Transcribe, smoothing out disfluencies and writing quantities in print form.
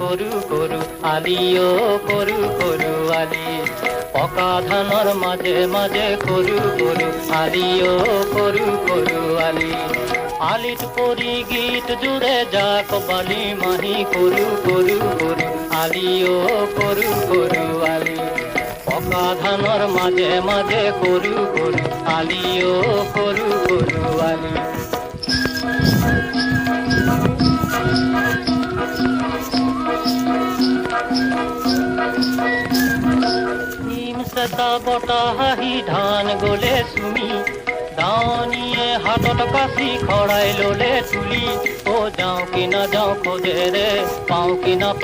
কৰু কৰু আলি অ কৰু কৰু আলি পকা ধানৰ মাজে মাজে কৰু কৰু আলি অ কৰু কৰু আলি আলিত পৰি গীত জুৰে যাক বালি মাহি কৰু কৰু কৰু আলি অ কৰু কৰু আলি পকা ধানৰ মাজে মাজে কৰু কৰু আলি অ কৰু কৰু আলি নিমসেতা বতাহি ধান গলে চুমি দাৱনীয়ে হাতত কাচি খৰাই ললে তুলি অ যাওঁ কি নাযাওঁ খোজেৰে পাওঁ কি নাপাওঁ